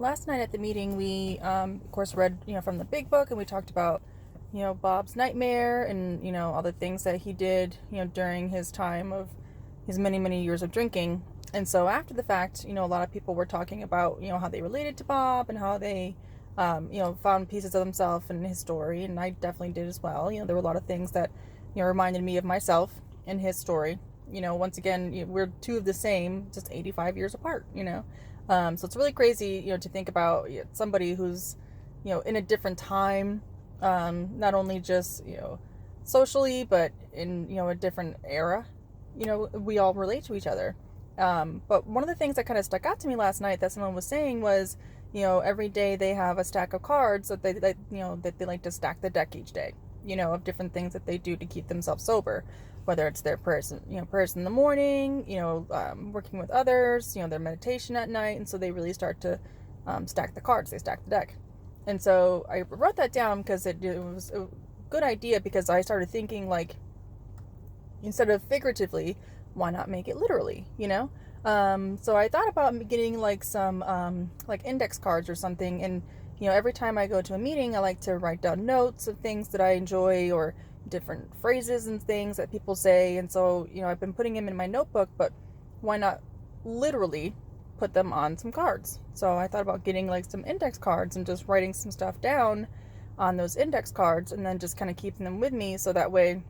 last night at the meeting, we, of course, read, from the big book, and we talked about, Bob's nightmare and, all the things that he did, during his time of his many, many years of drinking. And so after the fact, a lot of people were talking about, how they related to Bob and how they, found pieces of themselves in his story. And I definitely did as well. There were a lot of things that, reminded me of myself in his story. Once again, we're two of the same, just 85 years apart. So it's really crazy, to think about somebody who's, in a different time, not only just, socially, but in, a different era. We all relate to each other. But one of the things that kind of stuck out to me last night that someone was saying was, every day they have a stack of cards that that they like to stack the deck each day, of different things that they do to keep themselves sober, whether it's their prayers, prayers in the morning, working with others, their meditation at night. And so they really start to stack the cards, they stack the deck. And so I wrote that down because it was a good idea, because I started thinking, like, instead of figuratively, why not make it literally? So I thought about getting like some like index cards or something, and every time I go to a meeting, I like to write down notes of things that I enjoy, or different phrases and things that people say. And so I've been putting them in my notebook, but why not literally put them on some cards? So I thought about getting like some index cards and just writing some stuff down on those index cards, and then just kind of keeping them with me, so that way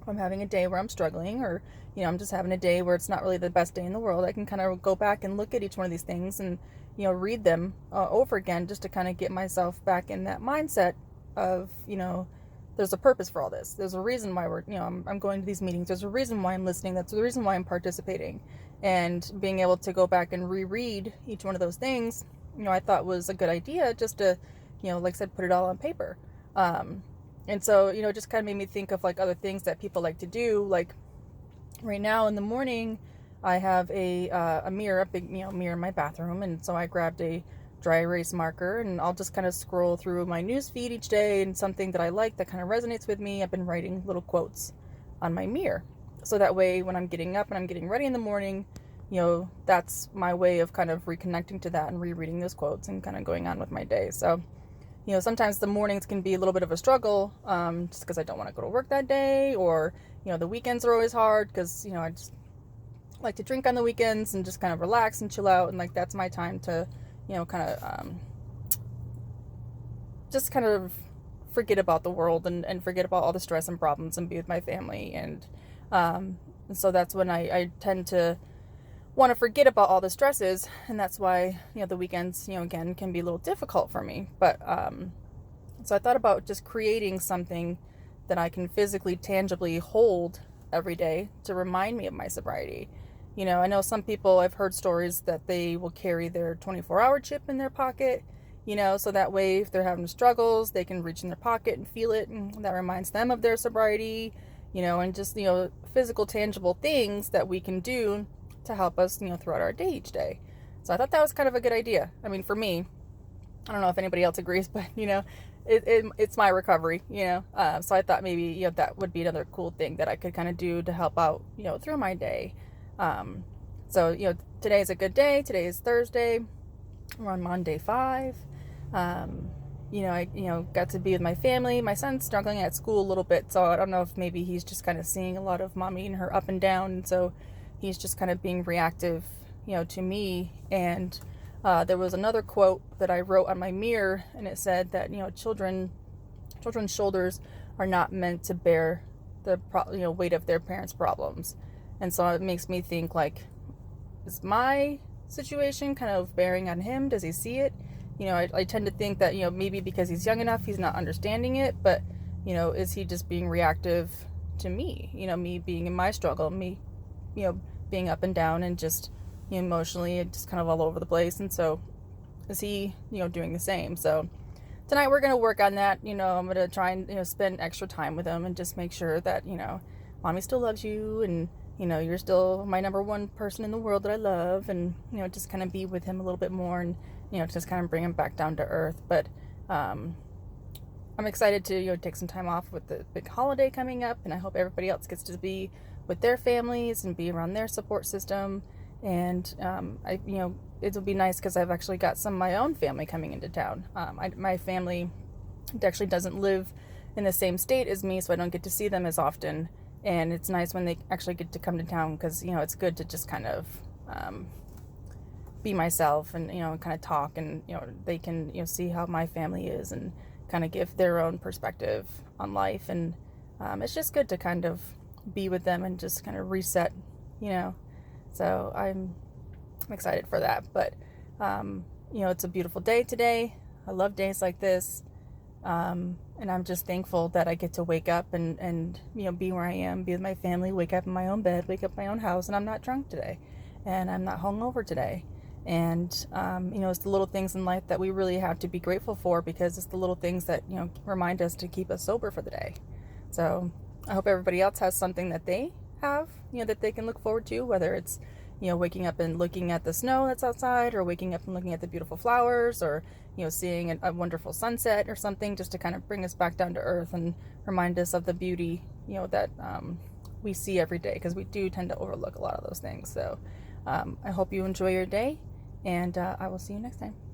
if I'm having a day where I'm struggling, or I'm just having a day where it's not really the best day in the world, I can kind of go back and look at each one of these things and read them over again, just to kind of get myself back in that mindset of there's a purpose for all this. There's a reason why we're I'm going to these meetings. There's a reason why I'm listening. That's the reason why I'm participating. And being able to go back and reread each one of those things, I thought was a good idea, just to like I said, put it all on paper. And so, it just kind of made me think of like other things that people like to do. Like right now in the morning, I have a mirror, a big, mirror in my bathroom. And so I grabbed a dry erase marker, and I'll just kind of scroll through my news feed each day, and something that I like that kind of resonates with me, I've been writing little quotes on my mirror. So that way when I'm getting up and I'm getting ready in the morning, that's my way of kind of reconnecting to that and rereading those quotes and kind of going on with my day. So sometimes the mornings can be a little bit of a struggle, just because I don't want to go to work that day, or, the weekends are always hard because, I just like to drink on the weekends and just kind of relax and chill out. And like, that's my time to, kind of, just kind of forget about the world, and forget about all the stress and problems, and be with my family. And so that's when I tend to want to forget about all the stresses, and that's why the weekends again can be a little difficult for me. But so I thought about just creating something that I can physically, tangibly hold every day to remind me of my sobriety. I know some people, I've heard stories that they will carry their 24-hour chip in their pocket, so that way if they're having struggles, they can reach in their pocket and feel it, and that reminds them of their sobriety. And just physical, tangible things that we can do to help us, throughout our day each day. So I thought that was kind of a good idea. I mean, for me, I don't know if anybody else agrees, but it's my recovery, so I thought maybe that would be another cool thing that I could kind of do to help out through my day. So today is a good day. Today is Thursday. We're on Monday 5. I got to be with my family. My son's struggling at school a little bit, so I don't know if maybe he's just kind of seeing a lot of mommy and her up and down, and so he's just kind of being reactive, to me. And there was another quote that I wrote on my mirror, and it said that children's shoulders are not meant to bear the weight of their parents' problems. And so it makes me think, like, is my situation kind of bearing on him? Does he see it? I tend to think that maybe because he's young enough, he's not understanding it, but is he just being reactive to me? Me being in my struggle, me being up and down, and just emotionally just kind of all over the place. And so is he doing the same? So tonight we're going to work on that. I'm going to try and spend extra time with him, and just make sure that mommy still loves you, and you're still my number one person in the world that I love, and just kind of be with him a little bit more, and just kind of bring him back down to earth. But I'm excited to take some time off with the big holiday coming up, and I hope everybody else gets to be with their families and be around their support system. And it'll be nice because I've actually got some of my own family coming into town. My family actually doesn't live in the same state as me, so I don't get to see them as often. And it's nice when they actually get to come to town because, it's good to just kind of be myself and, kind of talk, and, they can, see how my family is and kind of give their own perspective on life. And it's just good to kind of be with them and just kind of reset, So I'm excited for that. But, it's a beautiful day today. I love days like this. And I'm just thankful that I get to wake up and be where I am, be with my family, wake up in my own bed, wake up in my own house, and I'm not drunk today, and I'm not hungover today. And, it's the little things in life that we really have to be grateful for, because it's the little things that, remind us to keep us sober for the day. So I hope everybody else has something that they have, that they can look forward to, whether it's, waking up and looking at the snow that's outside, or waking up and looking at the beautiful flowers, or, seeing a wonderful sunset or something, just to kind of bring us back down to earth and remind us of the beauty, that we see every day, because we do tend to overlook a lot of those things. So I hope you enjoy your day, and I will see you next time.